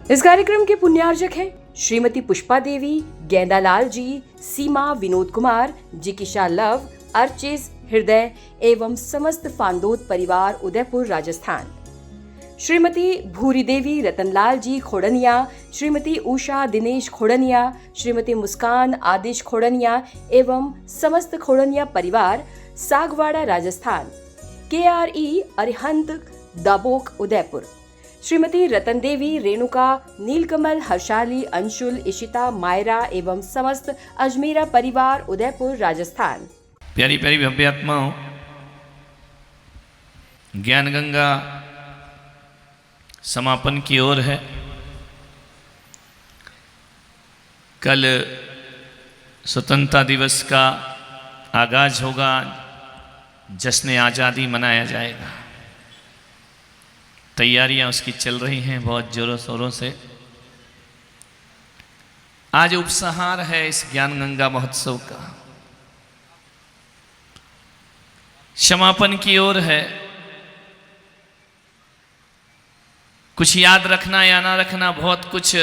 इस कार्यक्रम के पुण्यार्जक हैं श्रीमती पुष्पा देवी, गेंदालाल जी, सीमा, विनोद कुमार, जिकिशा लव, अर्चिस, हृदय एवं समस्त फांदोद परिवार उदयपुर राजस्थान। श्रीमती भूरी देवी, रतनलाल जी खोड़निया, श्रीमती उषा दिनेश खोड़निया, श्रीमती मुस्कान आदिश खोड़निया एवं समस्त खोड़निया परिवार सागवाड़ा राजस्थान। KRE अरिहंत दाबोक उदयपुर। श्रीमती रतन देवी, रेणुका, नीलकमल, हर्षाली, अंशुल, इशिता, मायरा एवं समस्त अजमेरा परिवार उदयपुर राजस्थान। प्यारी प्यारी भव्य आत्माओं, ज्ञान गंगा समापन की ओर है। कल स्वतंत्रता दिवस का आगाज होगा, जश्न आज़ादी मनाया जाएगा। तैयारियां उसकी चल रही हैं बहुत जोरों शोरों से। आज उपसंहार है इस ज्ञान गंगा महोत्सव का, समापन की ओर है। कुछ याद रखना या ना रखना, बहुत कुछ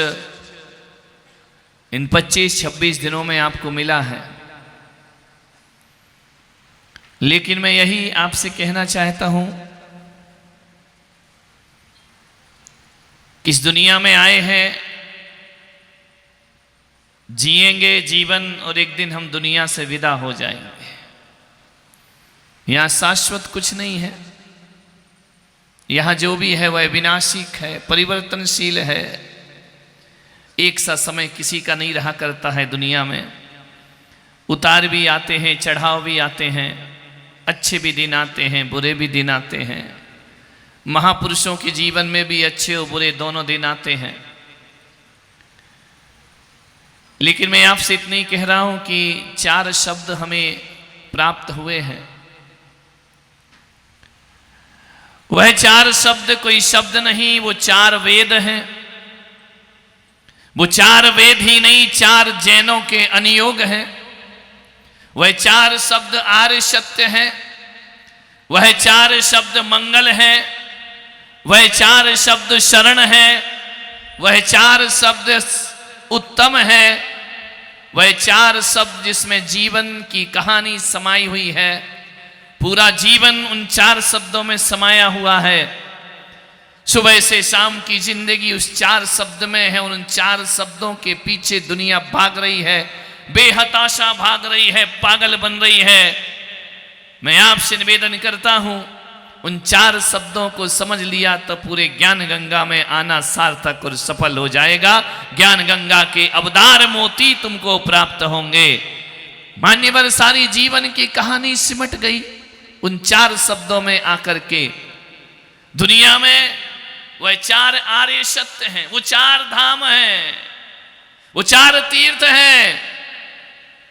इन 25-26 दिनों में आपको मिला है, लेकिन मैं यही आपसे कहना चाहता हूं, इस दुनिया में आए हैं, जिएंगे जीवन और एक दिन हम दुनिया से विदा हो जाएंगे। यहां शाश्वत कुछ नहीं है। यहां जो भी है वह विनाशिक है, परिवर्तनशील है। एक सा समय किसी का नहीं रहा करता है दुनिया में। उतार भी आते हैं, चढ़ाव भी आते हैं, अच्छे भी दिन आते हैं, बुरे भी दिन आते हैं। महापुरुषों के जीवन में भी अच्छे और बुरे दोनों दिन आते हैं। लेकिन मैं आपसे इतना ही कह रहा हूं कि 4 शब्द हमें प्राप्त हुए हैं। वह 4 शब्द कोई शब्द नहीं, वो 4 वेद हैं। वो 4 वेद ही नहीं, 4 जैनों के अनुयोग हैं। वह 4 शब्द आर्य सत्य हैं। वह 4 शब्द मंगल है। वह 4 शब्द शरण है। वह 4 शब्द उत्तम है। वह 4 शब्द जिसमें जीवन की कहानी समाई हुई है। पूरा जीवन उन 4 शब्दों में समाया हुआ है। सुबह से शाम की जिंदगी उस 4 शब्द में है। उन 4 शब्दों के पीछे दुनिया भाग रही है, बेहताशा भाग रही है, पागल बन रही है। मैं आपसे निवेदन करता हूं, उन 4 शब्दों को समझ लिया तो पूरे ज्ञान गंगा में आना सार्थक और सफल हो जाएगा। ज्ञान गंगा के अवतार मोती तुमको प्राप्त होंगे। मान्यवर, सारी जीवन की कहानी सिमट गई उन 4 शब्दों में आकर के। दुनिया में वह 4 आर्य सत्य हैं, वो 4 धाम हैं, वो 4 तीर्थ हैं।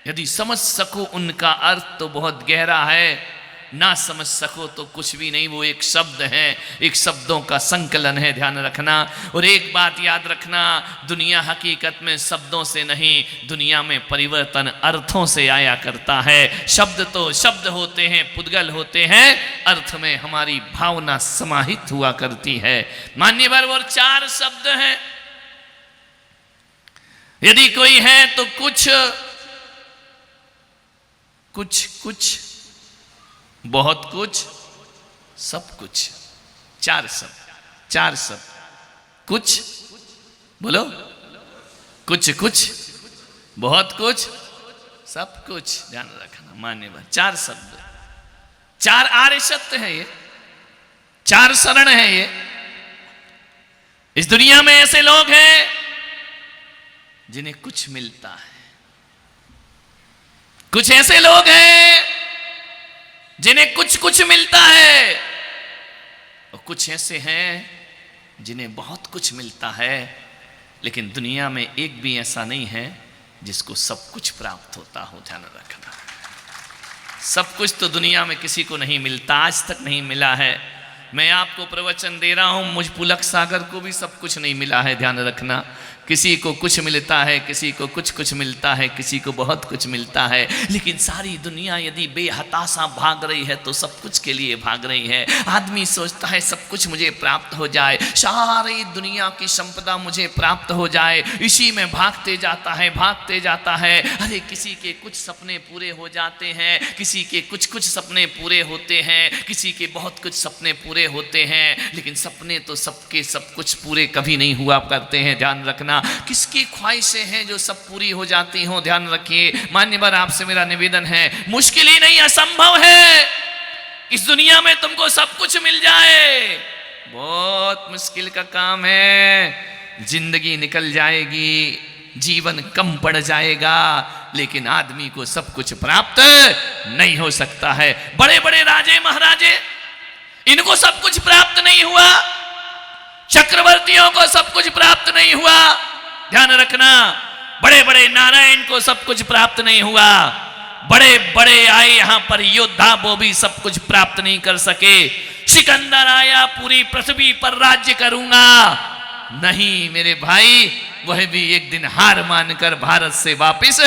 यदि समझ सको उनका अर्थ तो बहुत गहरा है, ना समझ सको तो कुछ भी नहीं। वो एक शब्द है, एक शब्दों का संकलन है, ध्यान रखना। और एक बात याद रखना, दुनिया हकीकत में शब्दों से नहीं, दुनिया में परिवर्तन अर्थों से आया करता है। शब्द तो शब्द होते हैं, पुद्गल होते हैं, अर्थ में हमारी भावना समाहित हुआ करती है। मान्यवर, वो 4 शब्द हैं। यदि कोई है तो कुछ बहुत कुछ, सब कुछ। 4 शब्द, 4 शब्द। कुछ बोलो, कुछ, बहुत कुछ, सब कुछ। ध्यान रखना मान्यवर, 4 शब्द, 4 आर्य सत्य है ये, 4 शरण है ये। इस दुनिया में ऐसे लोग हैं जिन्हें कुछ मिलता है, कुछ ऐसे लोग हैं जिन्हें कुछ मिलता है, और कुछ ऐसे हैं जिन्हें बहुत कुछ मिलता है। लेकिन दुनिया में एक भी ऐसा नहीं है जिसको सब कुछ प्राप्त होता हो। ध्यान रखना, सब कुछ तो दुनिया में किसी को नहीं मिलता, आज तक नहीं मिला है। मैं आपको प्रवचन दे रहा हूं, मुझ पुलक सागर को भी सब कुछ नहीं मिला है। ध्यान रखना, किसी को कुछ मिलता है, किसी को कुछ मिलता है, किसी को बहुत कुछ मिलता है, लेकिन सारी दुनिया यदि बेहताशा भाग रही है तो सब कुछ के लिए भाग रही है। आदमी सोचता है सब कुछ मुझे प्राप्त हो जाए, सारी दुनिया की संपदा मुझे प्राप्त हो जाए, इसी में भागते जाता है। अरे किसी के कुछ सपने पूरे हो जाते हैं, किसी के कुछ सपने पूरे होते हैं, किसी के बहुत कुछ सपने पूरे होते हैं, लेकिन सपने तो सबके सब कुछ पूरे कभी नहीं हुआ करते हैं। ध्यान रखना, किसकी ख्वाहिशें हैं जो सब पूरी हो जाती हो। ध्यान रखिए मान्यवर, आपसे मेरा निवेदन है, मुश्किल ही नहीं असंभव है इस दुनिया में तुमको सब कुछ मिल जाए। बहुत मुश्किल का काम है। जिंदगी निकल जाएगी, जीवन कम पड़ जाएगा, लेकिन आदमी को सब कुछ प्राप्त नहीं हो सकता है। बड़े बड़े राजे महाराजे, इनको सब कुछ प्राप्त नहीं हुआ, चक्रवर्तियों को सब कुछ प्राप्त नहीं हुआ। ध्यान रखना, बड़े बड़े नारायण को सब कुछ प्राप्त नहीं हुआ, बड़े बड़े आए यहां पर योद्धा, वो भी सब कुछ प्राप्त नहीं कर सके। सिकंदर आया, पूरी पृथ्वी पर राज्य करूंगा, नहीं मेरे भाई, वह भी एक दिन हार मानकर भारत से वापस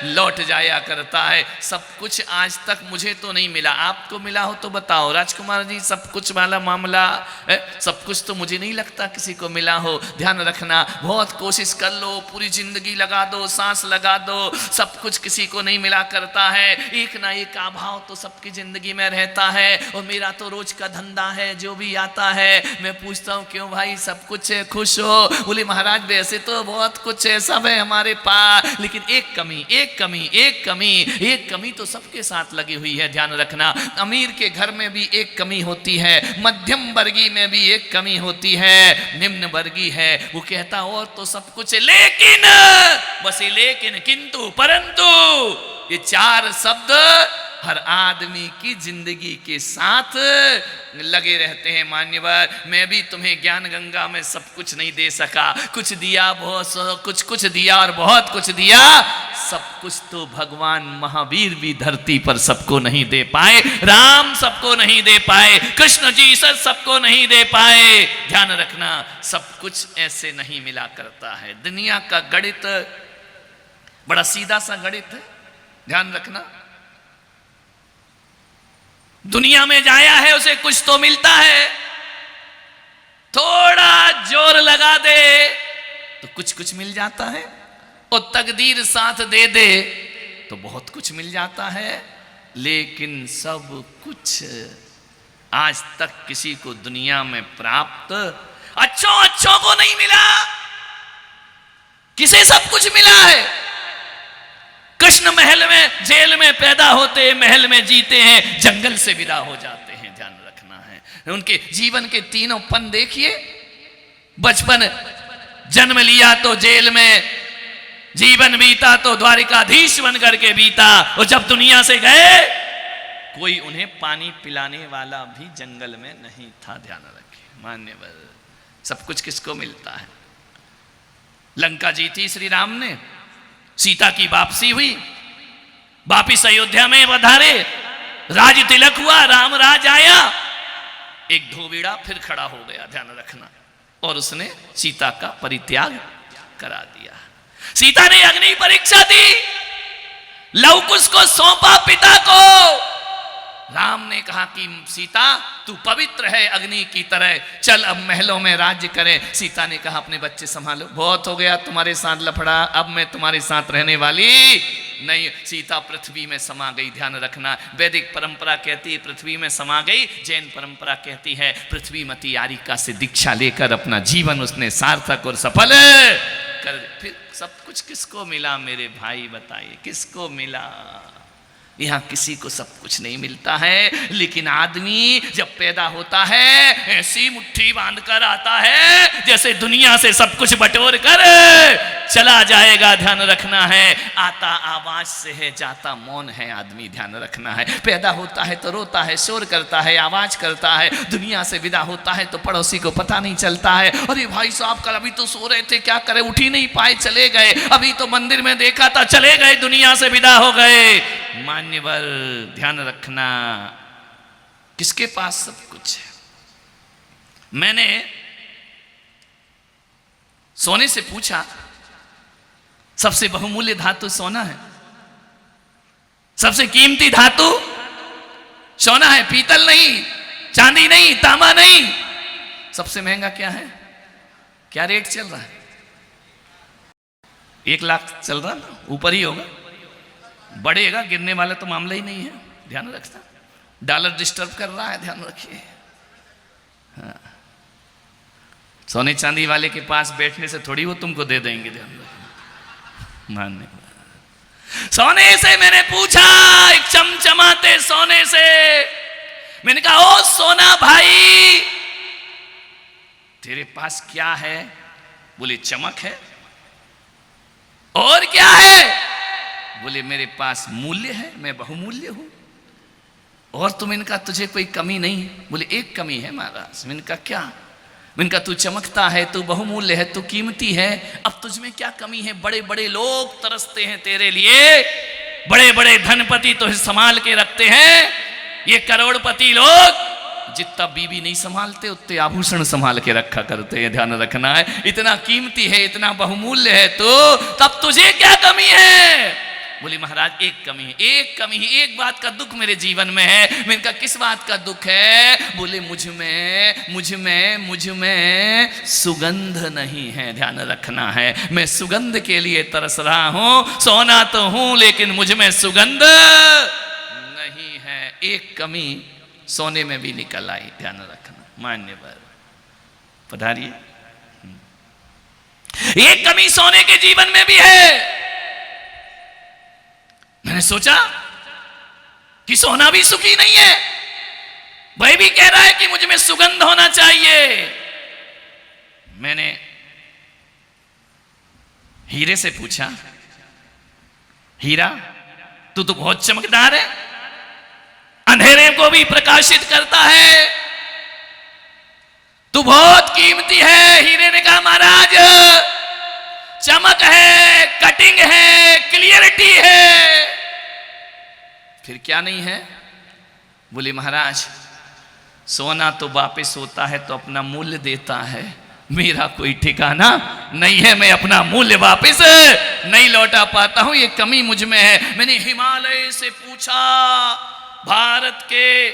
लौट जाया करता है। सब कुछ आज तक मुझे तो नहीं मिला, आपको मिला हो तो बताओ राजकुमार जी, सब कुछ वाला मामला है? सब कुछ तो मुझे नहीं लगता किसी को मिला हो। ध्यान रखना, बहुत कोशिश कर लो, पूरी जिंदगी लगा दो, सांस लगा दो, सब कुछ किसी को नहीं मिला करता है। एक ना एक अभाव तो सबकी जिंदगी में रहता है, और मेरा तो रोज का धंधा है, जो भी आता है मैं पूछता हूँ क्यों भाई सब कुछ है, खुश हो? बोले महाराज वैसे तो बहुत कुछ है, सब है हमारे पास, लेकिन एक कमी तो सबके साथ लगी हुई है। ध्यान रखना, अमीर के घर में भी एक कमी होती है, मध्यम वर्गीय में भी एक कमी होती है, निम्न वर्गीय है वो कहता और तो सब कुछ है, लेकिन बस ये लेकिन, किंतु, परंतु, ये चार शब्द हर आदमी की जिंदगी के साथ लगे रहते हैं। मान्यवर, मैं भी तुम्हें ज्ञान गंगा में सब कुछ नहीं दे सका, कुछ दिया, बहुत कुछ दिया और बहुत कुछ दिया, सब कुछ तो भगवान महावीर भी धरती पर सबको नहीं दे पाए, राम सबको नहीं दे पाए, कृष्ण जी सबको नहीं दे पाए। ध्यान रखना, सब कुछ ऐसे नहीं मिला करता है। दुनिया का गणित बड़ा सीधा सा गणित है। ध्यान रखना, दुनिया में जाया है उसे कुछ तो मिलता है, थोड़ा जोर लगा दे तो कुछ मिल जाता है, और तकदीर साथ दे दे तो बहुत कुछ मिल जाता है। लेकिन सब कुछ आज तक किसी को दुनिया में प्राप्त अच्छों को नहीं मिला। किसे सब कुछ मिला है? कृष्ण महल में, जेल में पैदा होते हैं, महल में जीते हैं, जंगल से विदा हो जाते हैं। ध्यान रखना है, उनके जीवन के तीनों पन देखिए। बचपन, जन्म लिया तो जेल में, जीवन बीता तो द्वारिकाधीश बन करके बीता, और जब दुनिया से गए कोई उन्हें पानी पिलाने वाला भी जंगल में नहीं था। ध्यान रखिए मान्यवर, सब कुछ किसको मिलता है? लंका जीती श्री राम ने, सीता की वापसी हुई, वापिस अयोध्या में पधारे, राज तिलक हुआ, राम राज आया, एक धोबिड़ा फिर खड़ा हो गया। ध्यान रखना, और उसने सीता का परित्याग करा दिया। सीता ने अग्नि परीक्षा दी, लव कुश को सौंपा पिता को। राम ने कहा कि सीता तू पवित्र है अग्नि की तरह, चल अब महलों में राज्य करें। सीता ने कहा अपने बच्चे संभालो, बहुत हो गया तुम्हारे साथ लफड़ा, अब मैं तुम्हारे साथ रहने वाली नहीं। सीता पृथ्वी में समा गई। ध्यान रखना, वैदिक परंपरा कहती है पृथ्वी में समा गई, जैन परंपरा कहती है पृथ्वी मती आरिका से दीक्षा लेकर अपना जीवन उसने सार्थक और सफल कर। फिर सब कुछ किसको मिला मेरे भाई, बताइए किसको मिला? यहां किसी को सब कुछ नहीं मिलता है, लेकिन आदमी जब पैदा होता है ऐसी मुट्ठी बांधकर आता है जैसे दुनिया से सब कुछ बटोर कर चला जाएगा। ध्यान रखना है, आता आवाज से है, जाता मौन है आदमी। ध्यान रखना है, पैदा होता है तो रोता है, शोर करता है, आवाज करता है, दुनिया से विदा होता है तो पड़ोसी को पता नहीं चलता है, अरे भाई साहब कल अभी तो सो रहे थे, क्या करे, उठ ही नहीं पाए, चले गए, अभी तो मंदिर में देखा था, चले गए, दुनिया से विदा हो गए। मान्यवर ध्यान रखना, किसके पास सब कुछ है? मैंने सोने से पूछा, सबसे बहुमूल्य धातु सोना है, सबसे कीमती धातु सोना है, पीतल नहीं, चांदी नहीं, तांबा नहीं। सबसे महंगा क्या है? क्या रेट चल रहा है? 1 लाख चल रहा ना, ऊपर ही होगा, बढ़ेगा, गिरने वाला तो मामला ही नहीं है, ध्यान रखना। डॉलर डिस्टर्ब कर रहा है, ध्यान रखिए। हाँ। सोने चांदी वाले के पास बैठने से थोड़ी वो तुमको दे देंगे, ध्यान रखना, मानने। सोने से मैंने पूछा, एक चमचमाते सोने से मैंने कहा, ओ सोना भाई, तेरे पास क्या है? बोले चमक है। और क्या है? बोले मेरे पास मूल्य है, मैं बहुमूल्य हूं। और तुम इनका, तुझे कोई कमी नहीं? बोले एक कमी है महाराज। मैंने कहा क्या? मैंने कहा तू चमकता है, तू बहुमूल्य है, तू कीमती है, अब तुझ में क्या कमी है? बड़े बड़े लोग तरसते हैं तेरे लिए, बड़े बड़े धनपति तो संभाल के रखते हैं, ये करोड़पति लोग जितना बीबी नहीं संभालते उतने आभूषण संभाल के रखा करते हैं, ध्यान रखना है। इतना कीमती है, इतना बहुमूल्य है तो तब तुझे क्या कमी है? बोली महाराज एक कमी है, एक कमी है, एक बात का दुख मेरे जीवन में है। मैंने कहा किस बात का दुख है? बोले मुझ में सुगंध नहीं है, ध्यान रखना है, मैं सुगंध के लिए तरस रहा हूं। सोना तो हूं लेकिन मुझ में सुगंध नहीं है। एक कमी सोने में भी निकल आई, ध्यान रखना, मान्यवर पधारिए। एक कमी सोने के जीवन में भी है। मैंने सोचा कि सोना भी सुखी नहीं है, भाई भी कह रहा है कि मुझ में सुगंध होना चाहिए। मैंने हीरे से पूछा, हीरा तू तो बहुत चमकदार है, अंधेरे को भी प्रकाशित करता है, तू बहुत कीमती है। हीरे ने कहा महाराज चमक है, कटिंग है, क्लियरिटी है, फिर क्या नहीं है? बोले महाराज सोना तो वापस होता है तो अपना मूल्य देता है, मेरा कोई ठिकाना नहीं है, मैं अपना मूल्य वापस नहीं लौटा पाता हूं, ये कमी मुझ में है। मैंने हिमालय से पूछा, भारत के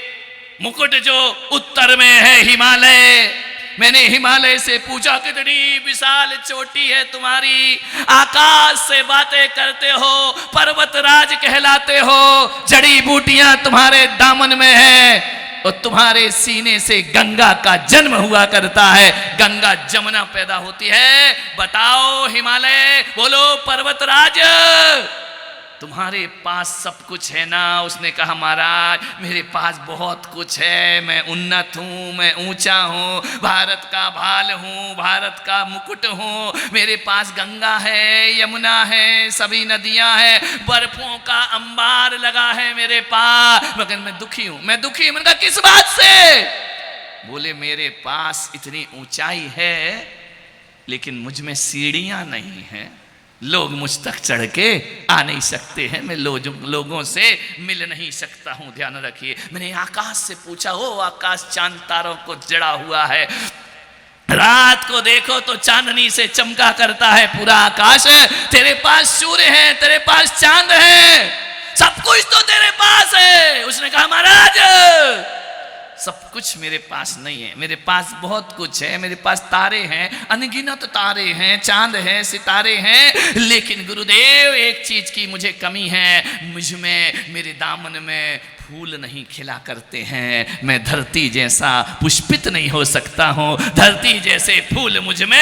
मुकुट जो उत्तर में है हिमालय, मैंने हिमालय से पूछा कितनी विशाल चोटी है तुम्हारी, आकाश से बातें करते हो, पर्वतराज कहलाते हो, जड़ी बूटियां तुम्हारे दामन में है और तुम्हारे सीने से गंगा का जन्म हुआ करता है, गंगा जमुना पैदा होती है। बताओ हिमालय, बोलो पर्वतराज, तुम्हारे पास सब कुछ है ना? उसने कहा महाराज मेरे पास बहुत कुछ है, मैं उन्नत हूँ, मैं ऊंचा हूँ, भारत का भाल हूँ, भारत का मुकुट हूँ, मेरे पास गंगा है, यमुना है, सभी नदियाँ हैं, बर्फों का अंबार लगा है मेरे पास, मगर मैं दुखी हूँ, मैं दुखी हूँ। मैंने कहा किस बात से? बोले मेरे पास इतनी ऊंचाई है लेकिन मुझ में सीढ़ियाँ नहीं हैं, लोग मुझ तक चढ़ के आ नहीं सकते हैं, मैं लोगों से मिल नहीं सकता हूं, ध्यान रखिए। मैंने आकाश से पूछा, ओ आकाश चांद तारों को जड़ा हुआ है, रात को देखो तो चांदनी से चमका करता है पूरा आकाश, तेरे पास सूर्य है, तेरे पास चांद है, सब कुछ तो तेरे पास है। उसने कहा महाराज सब कुछ मेरे पास नहीं है, मेरे पास बहुत कुछ है, मेरे पास तारे हैं, अनगिनत तारे हैं, चांद हैं, सितारे हैं, लेकिन गुरुदेव एक चीज की मुझे कमी है, मुझ में, मेरे दामन में फूल नहीं खिला करते हैं, मैं धरती जैसा पुष्पित नहीं हो सकता हूं, धरती जैसे फूल मुझ में।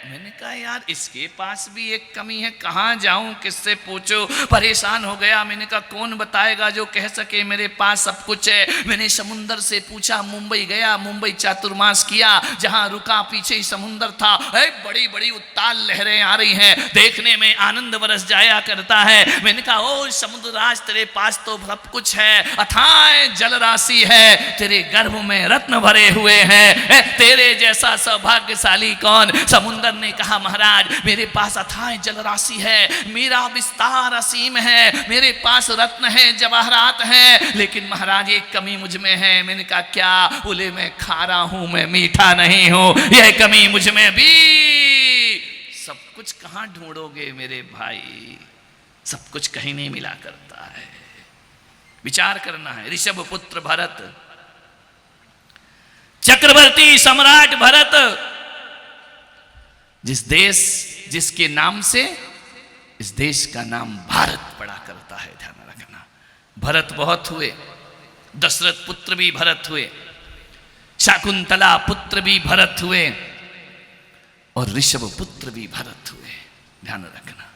मैंने कहा यार इसके पास भी एक कमी है, कहाँ जाऊं, किससे पूछूं, परेशान हो गया। मैंने कहा कौन बताएगा जो कह सके मेरे पास सब कुछ है। मैंने समुंदर से पूछा, मुंबई गया, मुंबई चातुर्मास किया, जहां रुका पीछे ही समुंदर था, बड़ी बड़ी उत्ताल लहरें आ रही हैं, देखने में आनंद बरस जाया करता है। मैंने कहा ओ समुद्र राज तेरे पास तो सब कुछ है, अथाह जल राशि है, तेरे गर्भ में रत्न भरे हुए हैं, तेरे जैसा सौभाग्यशाली कौन। समुंदर ने कहा महाराज मेरे पास अथाह जलराशि है, मेरा विस्तार असीम है, मेरे पास रत्न है, जवाहरात है, लेकिन महाराज एक कमी मुझ में है। मैंने कहा क्या? बोले मैं खारा हूं, मैं मीठा नहीं हूं, यह कमी मुझ में भी। सब कुछ कहां ढूंढोगे मेरे भाई, सब कुछ कहीं नहीं मिला करता है। विचार करना है। ऋषभ पुत्र भरत, चक्रवर्ती सम्राट भरत, जिसके नाम से इस देश का नाम भारत पड़ा करता है। ध्यान रखना, भरत बहुत हुए, दशरथ पुत्र भी भरत हुए, शकुंतला पुत्र भी भरत हुए और ऋषभ पुत्र भी भरत हुए। ध्यान रखना,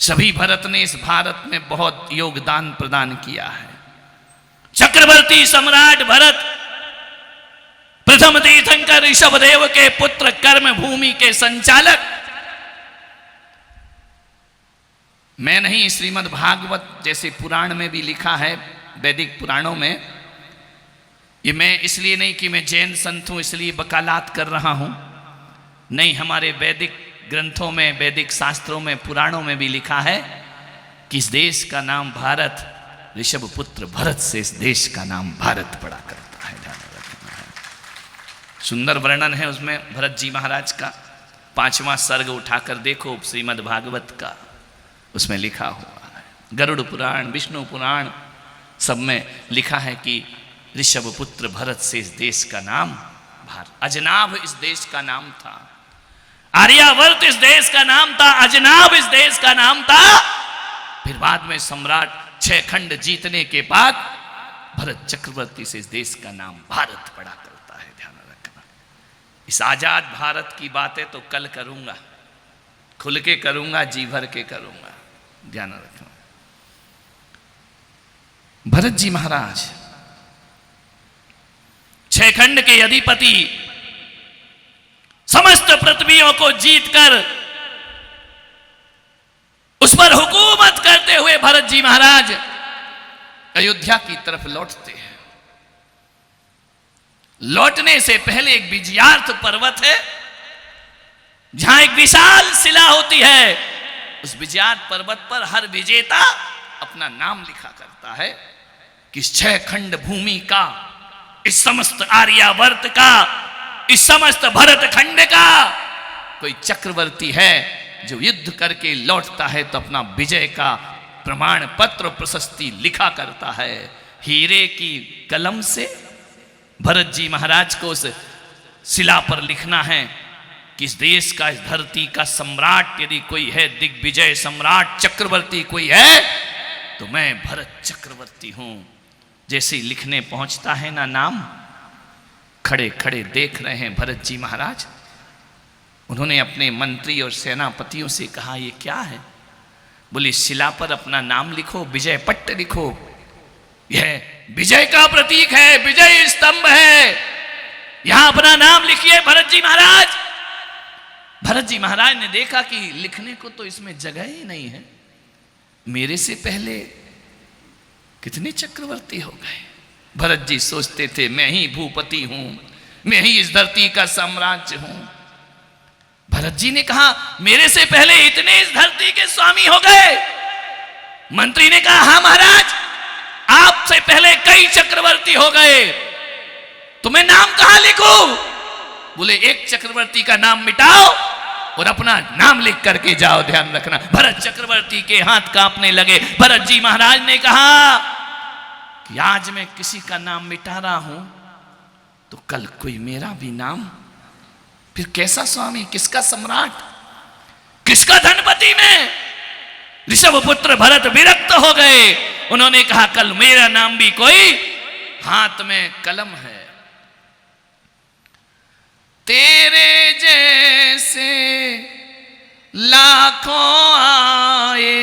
सभी भरत ने इस भारत में बहुत योगदान प्रदान किया है। चक्रवर्ती सम्राट भरत प्रथम तीर्थंकर ऋषभदेव के पुत्र, कर्म भूमि के संचालक। मैं नहीं, श्रीमद् भागवत जैसे पुराण में भी लिखा है, वैदिक पुराणों में। ये मैं इसलिए नहीं कि मैं जैन संत हूं इसलिए वकालत कर रहा हूं, नहीं, हमारे वैदिक ग्रंथों में, वैदिक शास्त्रों में, पुराणों में भी लिखा है कि इस देश का नाम भारत, ऋषभ पुत्र भरत से इस देश का नाम भारत पड़ा करता है। ध्यान रखना है। सुंदर वर्णन है उसमें भरत जी महाराज का। 5वां सर्ग उठाकर देखो श्रीमद् भागवत का, उसमें लिखा हुआ है। गरुड़ पुराण, विष्णु पुराण, सब में लिखा है कि ऋषभ पुत्र भरत से इस देश का नाम भारत। अजनाभ इस देश का नाम था, आर्यावर्त इस देश का नाम था, अजनाब इस देश का नाम था। फिर बाद में सम्राट 6 खंड जीतने के बाद भरत चक्रवर्ती से इस देश का नाम भारत पड़ा करता है। ध्यान रखना। इस आजाद भारत की बातें तो कल करूंगा, खुल के करूंगा, जी भर के करूंगा। ध्यान रखना। भरत जी महाराज 6 खंड के अधिपति, समस्त पृथ्वियों को जीतकर उस पर हुकूमत करते हुए भरत जी महाराज अयोध्या की तरफ लौटते हैं। लौटने से पहले एक विजयार्थ पर्वत है जहां एक विशाल शिला होती है। उस विजयार्थ पर्वत पर हर विजेता अपना नाम लिखा करता है कि 6 खंड भूमि का, इस समस्त आर्यावर्त का, इस समस्त भरत खंड का कोई चक्रवर्ती है जो युद्ध करके लौटता है तो अपना विजय का प्रमाण पत्र प्रशस्ति लिखा करता है। हीरे की कलम से भरत जी महाराज को उस शिला पर लिखना है कि इस देश का, इस धरती का सम्राट यदि कोई है, दिग्विजय सम्राट चक्रवर्ती कोई है, तो मैं भरत चक्रवर्ती हूं। जैसे ही लिखने पहुंचता है ना नाम, खड़े खड़े देख रहे हैं भरत जी महाराज। उन्होंने अपने मंत्री और सेनापतियों से कहा ये क्या है? बोले शिला पर अपना नाम लिखो, विजय पट्ट लिखो, यह विजय का प्रतीक है, विजय स्तंभ है, यहां अपना नाम लिखिए भरत जी महाराज। भरत जी महाराज ने देखा कि लिखने को तो इसमें जगह ही नहीं है, मेरे से पहले कितने चक्रवर्ती हो गए। भरत जी सोचते थे मैं ही भूपति हूं, मैं ही इस धरती का साम्राज्य हूं। भरत जी ने कहा मेरे से पहले इतने इस धरती के स्वामी हो गए। मंत्री ने कहा हां महाराज, आपसे पहले कई चक्रवर्ती हो गए, तो मैं नाम कहां लिखूं? बोले एक चक्रवर्ती का नाम मिटाओ और अपना नाम लिख करके जाओ। ध्यान रखना, भरत चक्रवर्ती के हाथ कांपने लगे। भरत जी महाराज ने कहा कि आज मैं किसी का नाम मिटा रहा हूं तो कल कोई मेरा भी नाम, फिर कैसा स्वामी, किसका सम्राट, किसका धनपति में। ऋषभ पुत्र भरत विरक्त हो गए। उन्होंने कहा कल मेरा नाम भी कोई हाथ में कलम है। तेरे जैसे लाखों आए,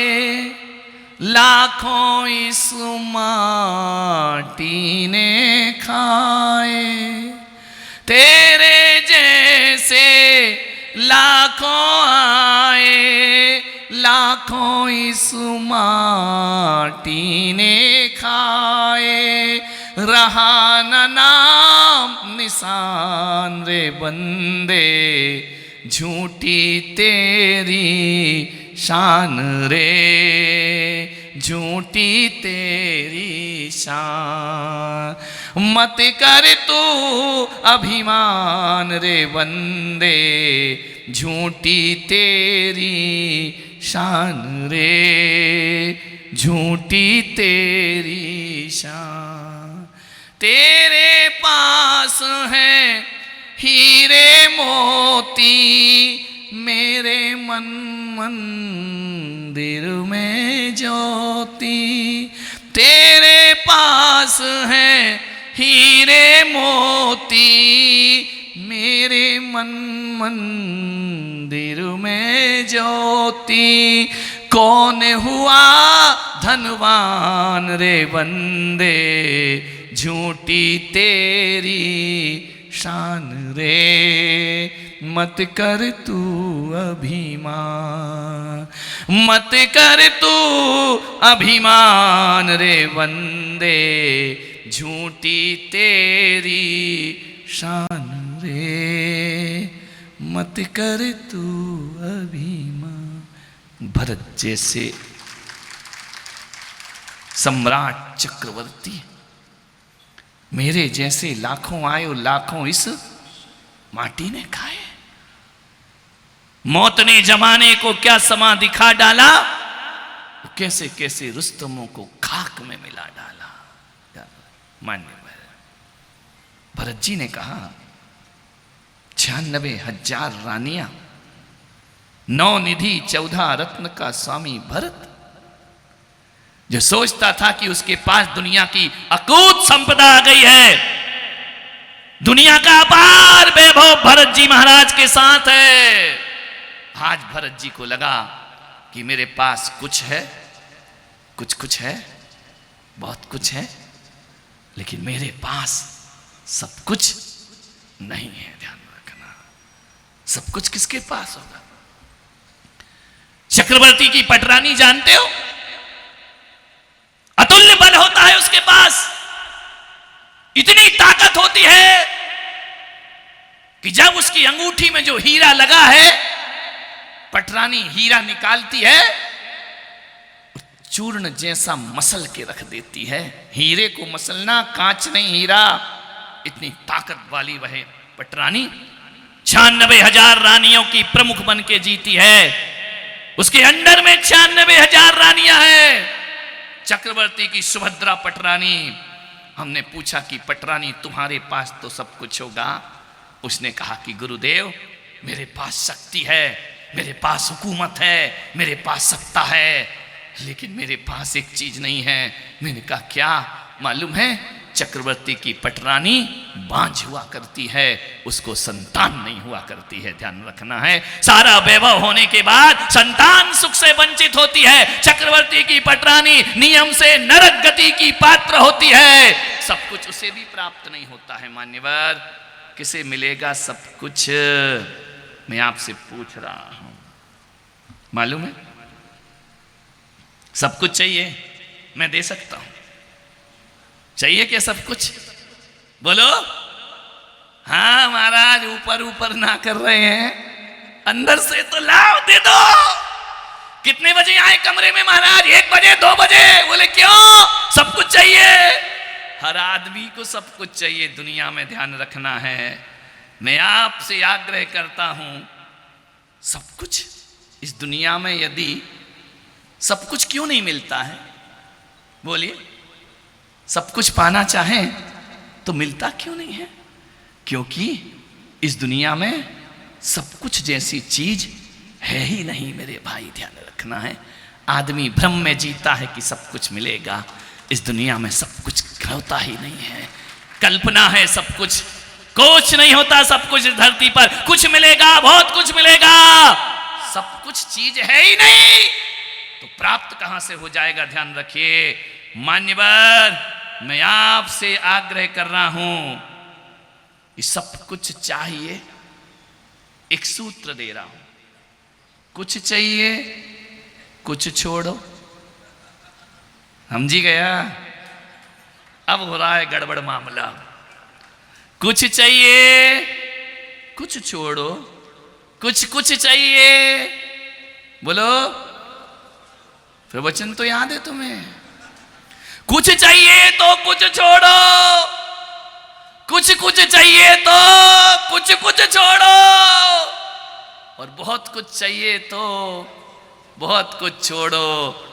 लाखों इस माटी ने खाए। तेरे जैसे लाखों आए, लाखों इस माटी ने खाए। रहा न नाम निशान रे बंदे, झूठी तेरी शान रे, झूठी तेरी शान। मत कर तू अभिमान रे बंदे, झूठी तेरी शान रे, झूठी तेरी शान। तेरे पास है हीरे मोती, मेरे मन मंदिर में ज्योति। तेरे पास है हीरे मोती, मेरे मन मंदिर में ज्योति। कौन हुआ धनवान रे बंदे, झूठी तेरी शान रे, मत कर तू अभिमान, मत कर तू अभिमान रे बंदे, झूठी तेरी शान रे, मत कर तू अभिमान। भरत जैसे सम्राट चक्रवर्ती, मेरे जैसे लाखों आयो लाखों इस माटी ने खाए। मौत ने जमाने को क्या समा दिखा डाला, कैसे कैसे रुस्तमों को खाक में मिला डाला। मान्य भरत जी ने कहा 96,000 रानियां, 9 निधि 14 रत्न का स्वामी भरत, जो सोचता था कि उसके पास दुनिया की अकूत संपदा आ गई है, दुनिया का अपार वैभव भरत जी महाराज के साथ है। आज भरत जी को लगा कि मेरे पास कुछ है, कुछ है, बहुत कुछ है, लेकिन मेरे पास सब कुछ नहीं है। ध्यान रखना, सब कुछ किसके पास होगा? चक्रवर्ती की पटरानी जानते हो, अतुल्य बल होता है उसके पास, इतनी ताकत होती है कि जब उसकी अंगूठी में जो हीरा लगा है, पटरानी हीरा निकालती है, चूर्ण जैसा मसल के रख देती है। हीरे को मसलना, कांच नहीं हीरा, इतनी ताकत वाली वह पटरानी 96,000 रानियों की प्रमुख बन के जीती है। उसके अंडर में 96,000 रानियां हैं। चक्रवर्ती की सुभद्रा पटरानी, हमने पूछा कि पटरानी तुम्हारे पास तो सब कुछ होगा। उसने कहा कि गुरुदेव मेरे पास शक्ति है, मेरे पास हुकूमत है, मेरे पास सत्ता है, लेकिन मेरे पास एक चीज नहीं है। मैंने कहा क्या? मालूम है, चक्रवर्ती की पटरानी बांझ हुआ करती है, उसको संतान नहीं हुआ करती है। ध्यान रखना है, सारा वैभव होने के बाद संतान सुख से वंचित होती है। चक्रवर्ती की पटरानी नियम से नरक गति की पात्र होती है, सब कुछ उसे भी प्राप्त नहीं होता है। मान्यवर, किसे मिलेगा सब कुछ? मैं आपसे पूछ रहा हूं, मालूम है? सब कुछ चाहिए, मैं दे सकता हूं। चाहिए क्या सब कुछ? बोलो। हाँ महाराज, ऊपर ऊपर ना कर रहे हैं, अंदर से तो लाओ, दे दो। कितने बजे आए कमरे में महाराज? 1 बजे, 2 बजे? बोले क्यों? सब कुछ चाहिए। हर आदमी को सब कुछ चाहिए दुनिया में, ध्यान रखना है। मैं आपसे आग्रह करता हूं, सब कुछ इस दुनिया में यदि सब कुछ क्यों नहीं मिलता है? बोलिए, सब कुछ पाना चाहें तो मिलता क्यों नहीं है? क्योंकि इस दुनिया में सब कुछ जैसी चीज है ही नहीं मेरे भाई। ध्यान रखना है, आदमी भ्रम में जीता है कि सब कुछ मिलेगा। इस दुनिया में सब कुछ होता ही नहीं है, कल्पना है सब कुछ नहीं होता सब कुछ इस धरती पर। कुछ मिलेगा, बहुत कुछ मिलेगा, सब कुछ चीज है ही नहीं तो प्राप्त कहां से हो जाएगा? ध्यान रखिए मान्यवर, मैं आपसे आग्रह कर रहा हूं कि सब कुछ चाहिए। एक सूत्र दे रहा हूं, कुछ चाहिए, कुछ छोड़ो। समझी गया? अब हो रहा है गड़बड़ मामला। कुछ चाहिए, कुछ छोड़ो, कुछ कुछ चाहिए, बोलो, प्रवचन तो याद है तुम्हें? कुछ चाहिए तो कुछ छोड़ो, कुछ कुछ चाहिए तो कुछ कुछ छोड़ो, और बहुत कुछ चाहिए तो बहुत कुछ छोड़ो,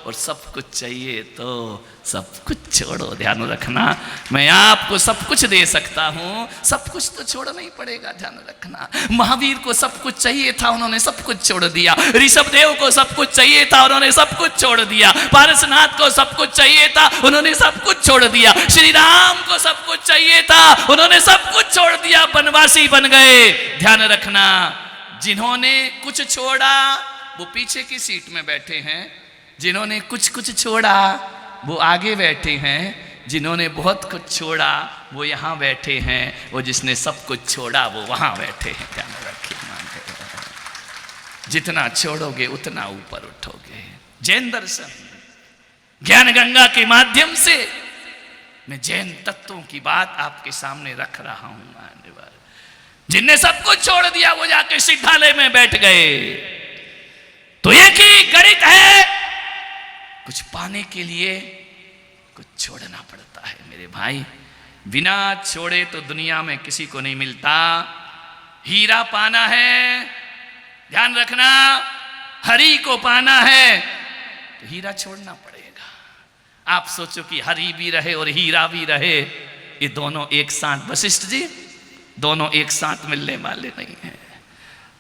और सब कुछ चाहिए तो सब कुछ छोड़ो। ध्यान रखना, मैं आपको सब कुछ दे सकता हूं, सब कुछ तो छोड़ना ही पड़ेगा। ध्यान रखना, महावीर को सब कुछ चाहिए था, उन्होंने सब कुछ छोड़ दिया। ऋषभ देव को सब कुछ चाहिए था, उन्होंने सब कुछ छोड़ दिया। पारसनाथ को सब कुछ चाहिए था, उन्होंने सब कुछ छोड़ दिया। श्री राम को सब कुछ चाहिए था, उन्होंने सब कुछ छोड़ दिया, वनवासी बन गए। ध्यान रखना, जिन्होंने कुछ छोड़ा वो पीछे की सीट में बैठे हैं, जिन्होंने कुछ कुछ छोड़ा वो आगे बैठे हैं, जिन्होंने बहुत कुछ छोड़ा वो यहाँ बैठे हैं, और जिसने सब कुछ छोड़ा वो वहाँ बैठे हैं। ध्यान रखिए, जितना छोड़ोगे उतना ऊपर उठोगे। जैन दर्शन ज्ञान गंगा के माध्यम से मैं जैन तत्वों की बात आपके सामने रख रहा हूं। जिनने सब कुछ छोड़ दिया वो जाके सिद्धालय में बैठ गए। तो एक ही गणित है, कुछ पाने के लिए कुछ छोड़ना पड़ता है मेरे भाई। बिना छोड़े तो दुनिया में किसी को नहीं मिलता। हीरा पाना है, ध्यान रखना, हरी को पाना है तो हीरा छोड़ना पड़ेगा। आप सोचो कि हरी भी रहे और हीरा भी रहे, ये दोनों एक साथ, वशिष्ठ जी, दोनों एक साथ मिलने वाले नहीं हैं।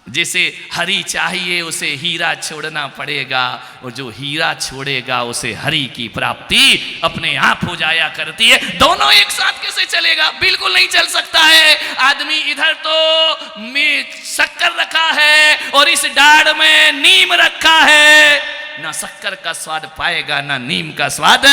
जिसे हरी चाहिए उसे हीरा छोड़ना पड़ेगा, और जो हीरा छोड़ेगा उसे हरी की प्राप्ति अपने आप हो जाया करती है। दोनों एक साथ कैसे चलेगा? बिल्कुल नहीं चल सकता है। आदमी इधर तो में शक्कर रखा है और इस डाढ़ में नीम रखा है, ना शक्कर का स्वाद पाएगा ना नीम का स्वाद।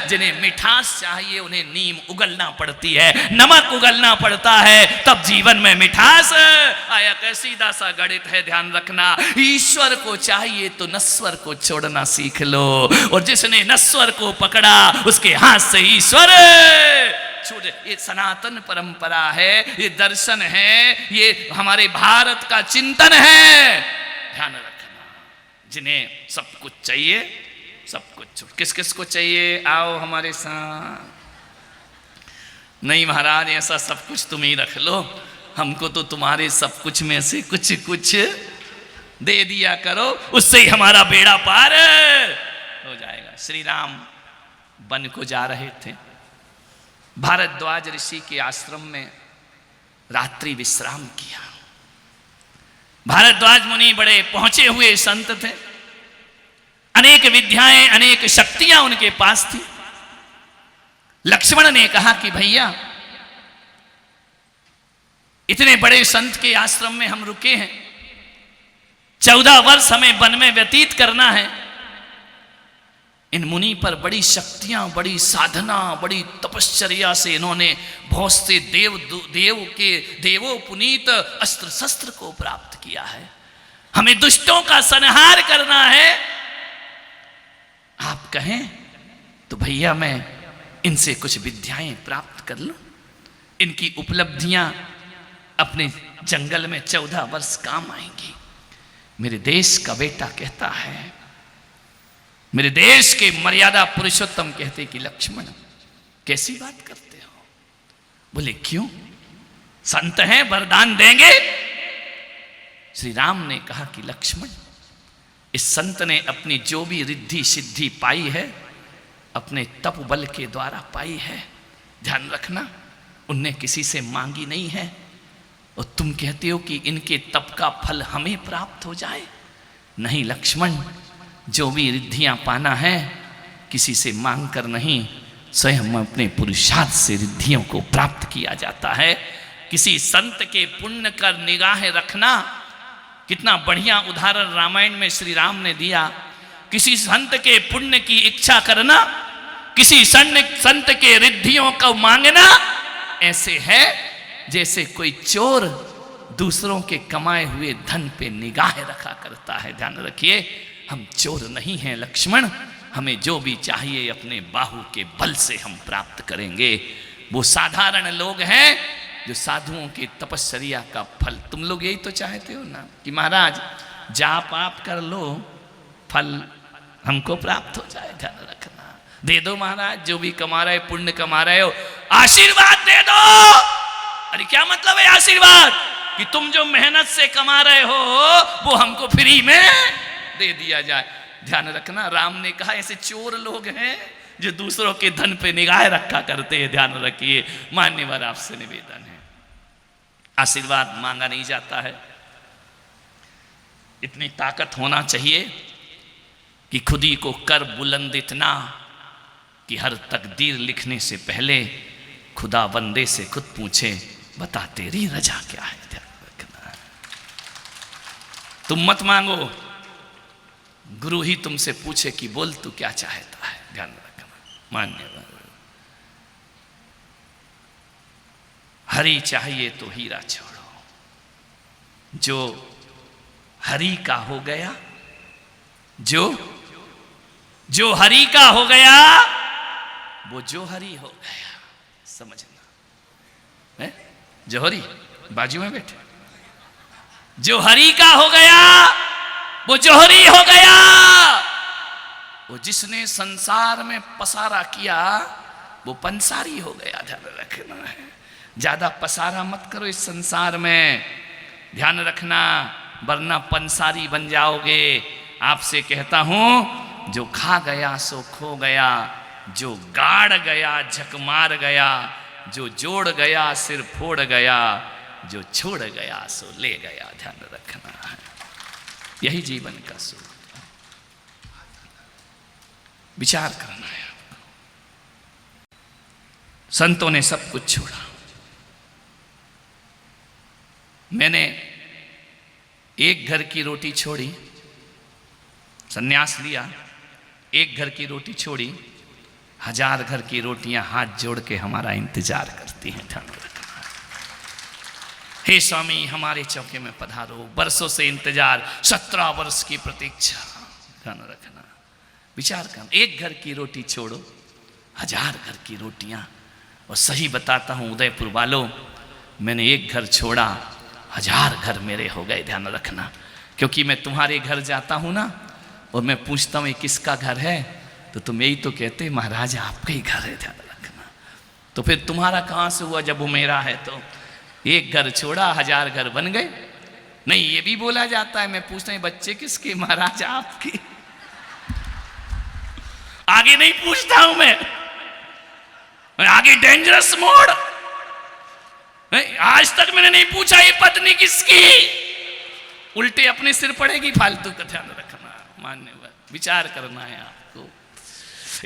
जिन्हें मिठास चाहिए उन्हें नीम उगलना पड़ती है, नमक उगलना पड़ता है, तब जीवन में मिठास आया। कैसी दासा गणित है, ध्यान रखना। ईश्वर को चाहिए तो नश्वर को छोड़ना सीख लो, और जिसने नश्वर को पकड़ा उसके हाथ से ईश्वर छूट। ये सनातन परंपरा है, ये दर्शन है, ये हमारे भारत का चिंतन है। ध्यान रखना, जिन्हें सब कुछ चाहिए सब कुछ छोड़। किस किस को चाहिए? आओ हमारे साथ। नहीं महाराज, ऐसा सब कुछ तुम ही रख लो, हमको तो तुम्हारे सब कुछ में से कुछ कुछ दे दिया करो, उससे ही हमारा बेड़ा पार हो जाएगा। श्री राम वन को जा रहे थे, भारद्वाज ऋषि के आश्रम में रात्रि विश्राम किया। भारद्वाज मुनि बड़े पहुंचे हुए संत थे, अनेक विद्याएं अनेक शक्तियां उनके पास थी। लक्ष्मण ने कहा कि भैया, इतने बड़े संत के आश्रम में हम रुके हैं, 14 वर्ष हमें वन में व्यतीत करना है। इन मुनि पर बड़ी शक्तियां, बड़ी साधना, बड़ी तपश्चर्या से इन्होंने बहुत से देवों पुनीत अस्त्र शस्त्र को प्राप्त किया है। हमें दुष्टों का संहार करना है। आप कहें तो भैया मैं इनसे कुछ विद्याएं प्राप्त कर लूं, इनकी उपलब्धियां अपने जंगल में 14 वर्ष काम आएंगी। मेरे देश का बेटा कहता है, मेरे देश के मर्यादा पुरुषोत्तम कहते कि लक्ष्मण कैसी बात करते हो? बोले क्यों? संत हैं, वरदान देंगे। श्री राम ने कहा कि लक्ष्मण, इस संत ने अपनी जो भी रिद्धि सिद्धि पाई है अपने तप बल के द्वारा पाई है। ध्यान रखना, उनने किसी से मांगी नहीं है। और तुम कहते हो कि इनके तप का फल हमें प्राप्त हो जाए। नहीं लक्ष्मण, जो भी रिद्धियां पाना है किसी से मांग कर नहीं, स्वयं अपने पुरुषार्थ से रिद्धियों को प्राप्त किया जाता है। किसी संत के पुण्य कर निगाह रखना, कितना बढ़िया उदाहरण रामायण में श्री राम ने दिया। किसी संत के पुण्य की इच्छा करना, किसी संत के रिद्धियों को मांगना ऐसे है जैसे कोई चोर दूसरों के कमाए हुए धन पे निगाह रखा करता है। ध्यान रखिए, हम चोर नहीं हैं लक्ष्मण, हमें जो भी चाहिए अपने बाहु के बल से हम प्राप्त करेंगे। वो साधारण लोग हैं जो साधुओं की तपस्या का फल। तुम लोग यही तो चाहते हो ना कि महाराज जाप आप कर लो, फल हमको प्राप्त हो जाए। ध्यान रखना, दे दो महाराज, जो भी कमा रहे पुण्य कमा रहे हो, आशीर्वाद दे दो। अरे क्या मतलब है आशीर्वाद? कि तुम जो मेहनत से कमा रहे हो वो हमको फ्री में दे दिया जाए। ध्यान रखना, राम ने कहा ऐसे चोर लोग हैं जो दूसरों के धन पे निगाह रखा करते हैं। ध्यान रखिए, मान्यवर आपसे निवेदन है, आशीर्वाद मांगा नहीं जाता है। इतनी ताकत होना चाहिए कि खुद ही को कर बुलंद इतना कि हर तकदीर लिखने से पहले खुदा बंदे से खुद पूछे, बता तेरी रजा क्या है। ध्यान रखना, तुम मत मांगो, गुरु ही तुमसे पूछे कि बोल तू क्या चाहता है। ध्यान रखना, मान्यवर हरि चाहिए तो हीरा छोड़ो, जो हरि का हो गया, जो हरि का हो गया वो जो हरि हो गया। समझना है, जोहरी बाजू में बैठे, जो हरि का हो गया वो जोहरी हो गया। वो जिसने संसार में पसारा किया वो पंसारी हो गया। ध्यान रखना है, ज्यादा पसारा मत करो इस संसार में। ध्यान रखना, वरना पंसारी बन जाओगे। आपसे कहता हूं, जो खा गया सो खो गया, जो गाड़ गया झक मार गया, जो जोड़ गया सिर फोड़ गया, जो छोड़ गया सो ले गया। ध्यान रखना है, यही जीवन का सूत्र। विचार करना है आपको। संतों ने सब कुछ छोड़ा, मैंने एक घर की रोटी छोड़ी, सन्यास लिया, एक घर की रोटी छोड़ी, 1000 घर की रोटियां हाथ जोड़ के हमारा इंतजार करती हैं। ध्यान रखना, हे स्वामी हमारे चौके में पधारो, बरसों से इंतजार, 17 वर्ष की प्रतीक्षा। ध्यान रखना, विचार करना, एक घर की रोटी छोड़ो, 1000 घर की रोटियां। और सही बताता हूं उदयपुर वालों, मैंने एक घर छोड़ा, 1000 घर मेरे हो गए। ध्यान रखना, क्योंकि मैं तुम्हारे घर जाता हूं ना और मैं पूछता हूं ये किसका घर है, तो तुम यही तो कहते महाराज आपका ही घर है। ध्यान रखना, तो फिर तुम्हारा कहां से हुआ जब वो मेरा है? तो एक घर छोड़ा, 1000 घर बन गए। नहीं, ये भी बोला जाता है, मैं पूछता हूं बच्चे किसके? महाराज आपके। आगे नहीं पूछता हूं मैं आगे डेंजरस मोड। आज तक मैंने नहीं पूछा ये पत्नी किसकी, उल्टे अपने सिर पड़ेगी फालतू का। ध्यान रखना, मान्यवर विचार करना है आपको।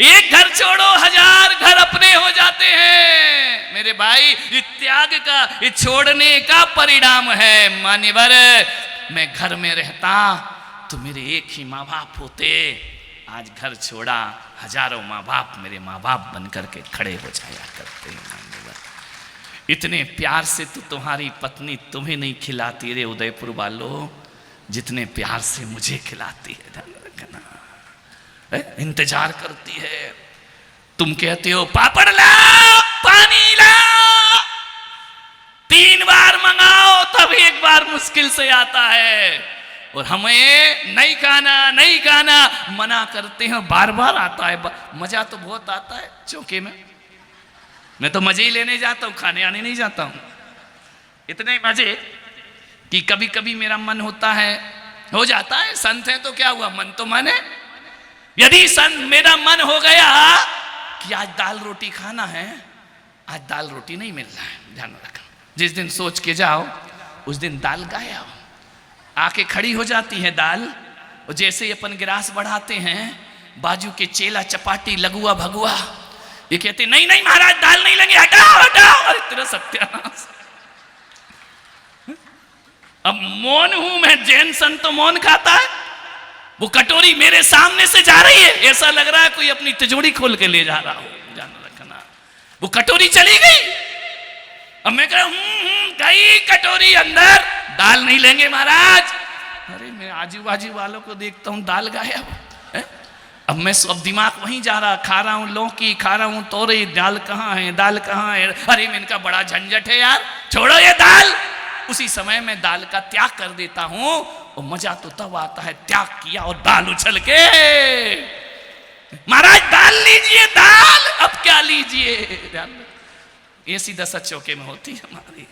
एक घर छोड़ो, 1000 घर अपने हो जाते हैं। मेरे भाई, ये त्याग का, ये छोड़ने का परिणाम है। मान्यवर, मैं घर में रहता तो मेरे एक ही माँ बाप होते, आज घर छोड़ा, हजारों माँ बाप मेरे माँ बाप बन करके खड़े हो जाया करते हैं। इतने प्यार से तो तुम्हारी पत्नी तुम्हें नहीं खिलाती रे उदयपुर वालों, जितने प्यार से मुझे खिलाती है। ध्यान रखना, इंतजार करती है। तुम कहते हो पापड़ लाओ, पानी लाओ, 3 बार मंगाओ तब एक बार मुश्किल से आता है। और हमें नहीं खाना, नहीं खाना मना करते हैं, बार बार आता है। मजा तो बहुत आता है चौके में, मैं तो मजे ही लेने जाता हूं, खाने आने नहीं जाता हूं। इतने मजे कि कभी कभी मेरा मन होता है, हो जाता है, संत है तो क्या हुआ, मन तो मन है। यदि मेरा मन हो गया कि आज दाल रोटी खाना है, आज दाल रोटी नहीं मिल रहा है। ध्यान रखना, जिस दिन सोच के जाओ उस दिन दाल गाया हो, आके खड़ी हो जाती है दाल। और जैसे ही अपन गिलास बढ़ाते हैं, बाजू के चेला चपाटी लगुआ भगुआ ये कहते नहीं नहीं महाराज दाल नहीं लगे, हटाओ हटाओ। अरे तेरा सत्यानाश। अब मौन हूं मैं, जैन संत तो मौन खाता है। वो कटोरी मेरे सामने से जा रही है, ऐसा लग रहा है कोई अपनी तिजोरी खोल के ले जा रहा हो। ध्यान रखना, वो कटोरी चली गई। अब मैं कह गई कटोरी अंदर, दाल नहीं लेंगे महाराज। अरे मैं आजू बाजू वालों को देखता हूं दाल गायब। अब मैं सब दिमाग वहीं जा रहा, खा रहा हूं लौकी, खा रहा हूं तोरई, दाल कहाँ है, दाल कहाँ है। अरे मैं इनका बड़ा झंझट है यार, छोड़ो ये दाल। उसी समय मैं दाल का त्याग कर देता हूं और मजा तो तब आता है त्याग किया और दाल उछल के, महाराज दाल लीजिए दाल, अब क्या लीजिए। ये सीधा सच चौके में होती है हमारी,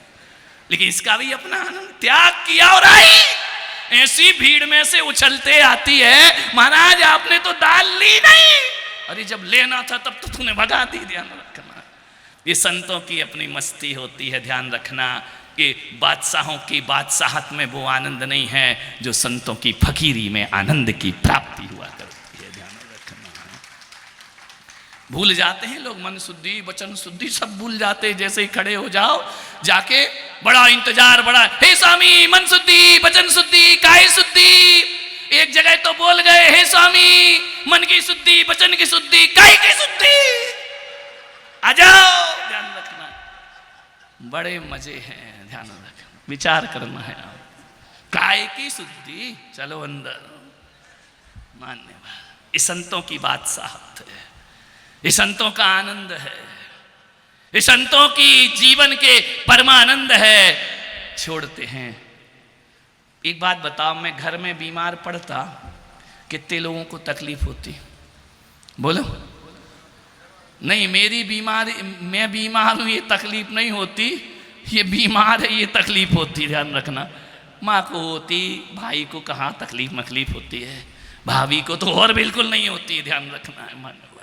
लेकिन इसका भी अपना आनंद। त्याग किया और आई, ऐसी भीड़ में से उछलते आती है, महाराज आपने तो दाल ली नहीं। अरे जब लेना था तब तो तूने भगा दी। ध्यान रखना, ये संतों की अपनी मस्ती होती है। ध्यान रखना कि बादशाहों की बादशाहत में वो आनंद नहीं है जो संतों की फकीरी में आनंद की प्राप्ति हुआ करती है। ध्यान रखना, भूल जाते हैं लोग, मन शुद्धि वचन शुद्धि सब भूल जाते हैं। जैसे ही खड़े हो जाओ जाके बड़ा इंतजार, बड़ा हे स्वामी मन शुद्धि वचन शुद्धि काय शुद्धि। एक जगह तो बोल गए हे स्वामी मन की शुद्धि वचन की शुद्धि काय की शुद्धि। आ जाओ, ध्यान रखना, बड़े मजे हैं। ध्यान रखना, विचार करना है। काय की शुद्धि, चलो अंदर, मान्यवाद। इस संतों की बादशाहत है, ये संतों का आनंद है, ये संतों की जीवन के परमानंद है। छोड़ते हैं। एक बात बताओ, मैं घर में बीमार पड़ता कितने लोगों को तकलीफ होती? बोलो। नहीं, मेरी बीमारी, मैं बीमार हूं ये तकलीफ नहीं होती, ये बीमार है ये तकलीफ होती। ध्यान रखना, माँ को होती, भाई को कहाँ तकलीफ मकलीफ होती है, भाभी को तो और बिल्कुल नहीं होती। ध्यान रखना है, मान्यवर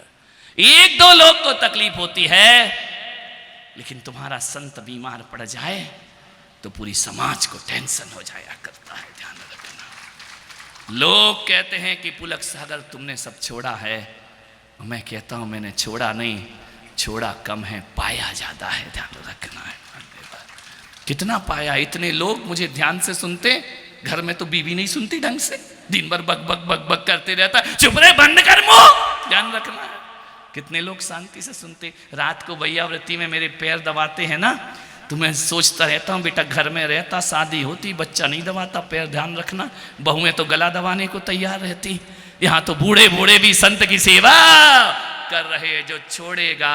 एक दो लोग को तकलीफ होती है, लेकिन तुम्हारा संत बीमार पड़ जाए तो पूरी समाज को टेंशन हो जाया करता है। ध्यान रखना, लोग कहते हैं कि पुलक सागर तुमने सब छोड़ा है, मैं कहता हूं मैंने छोड़ा नहीं, छोड़ा कम है, पाया ज्यादा है। ध्यान रखना है, कितना पाया। इतने लोग मुझे ध्यान से सुनते, घर में तो बीवी नहीं सुनती ढंग से, दिन भर बक बक बक बक करते रहता, चुप रहे बंद कर मुंह। ध्यान रखना है, कितने लोग शांति से सुनते। रात को भैयाव्रती में मेरे पैर दबाते हैं ना, तो मैं सोचता रहता हूँ बेटा घर में रहता, शादी होती, बच्चा नहीं दबाता पैर। ध्यान रखना, बहुएं तो गला दबाने को तैयार रहती, यहाँ तो बूढ़े बूढ़े भी संत की सेवा कर रहे। जो छोड़ेगा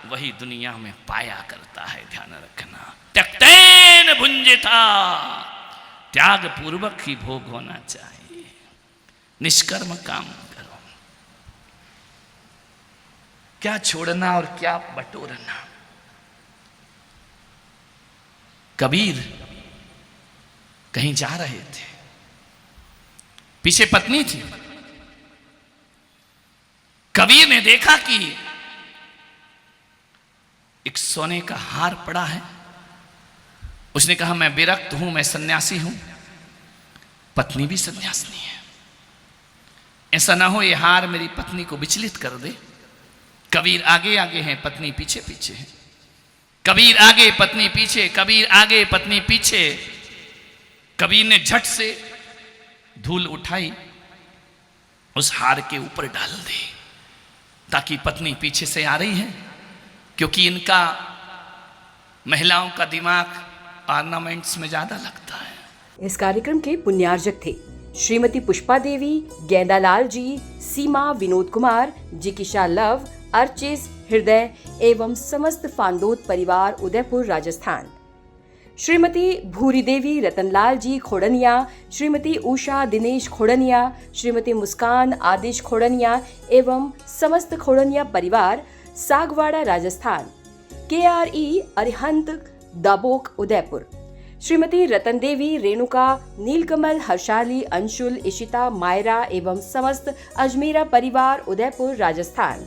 वही दुनिया में पाया करता है। ध्यान रखना, त्यक्तेन भुंजिता, त्याग पूर्वक ही भोग होना चाहिए। निष्कर्म काम करो, क्या छोड़ना और क्या बटोरना। कबीर कहीं जा रहे थे, पीछे पत्नी थी। कबीर ने देखा कि एक सोने का हार पड़ा है। उसने कहा मैं विरक्त हूं, मैं सन्यासी हूं। पत्नी भी सन्यासिनी है, ऐसा ना हो ये हार मेरी पत्नी को विचलित कर दे। कबीर आगे आगे हैं, पत्नी पीछे पीछे है। कबीर आगे पत्नी पीछे, कबीर आगे पत्नी पीछे। कबीर ने झट से धूल उठाई, उस हार के ऊपर डाल दी, ताकि पत्नी पीछे से आ रही है, क्योंकि इनका महिलाओं का दिमाग ऑर्नामेंट्स में ज्यादा लगता है। इस कार्यक्रम के पुण्यार्जक थे श्रीमती पुष्पा देवी, गेंदालाल जी, सीमा, विनोद कुमार, जिकीशा लव, अर्चिस, हृदय एवं समस्त फांदोत परिवार, उदयपुर, राजस्थान। श्रीमती भूरी देवी, रतनलाल जी खोड़निया, श्रीमती उषा दिनेश खोड़निया, श्रीमती मुस्कान आदिश खोड़निया एवं समस्त खोड़निया परिवार, सागवाड़ा, राजस्थान। KRE अरिहंत, दाबोक, उदयपुर। श्रीमती रतन देवी, रेणुका, नीलकमल, हर्षाली, अंशुल, इशिता, मायरा एवं समस्त अजमेरा परिवार, उदयपुर, राजस्थान।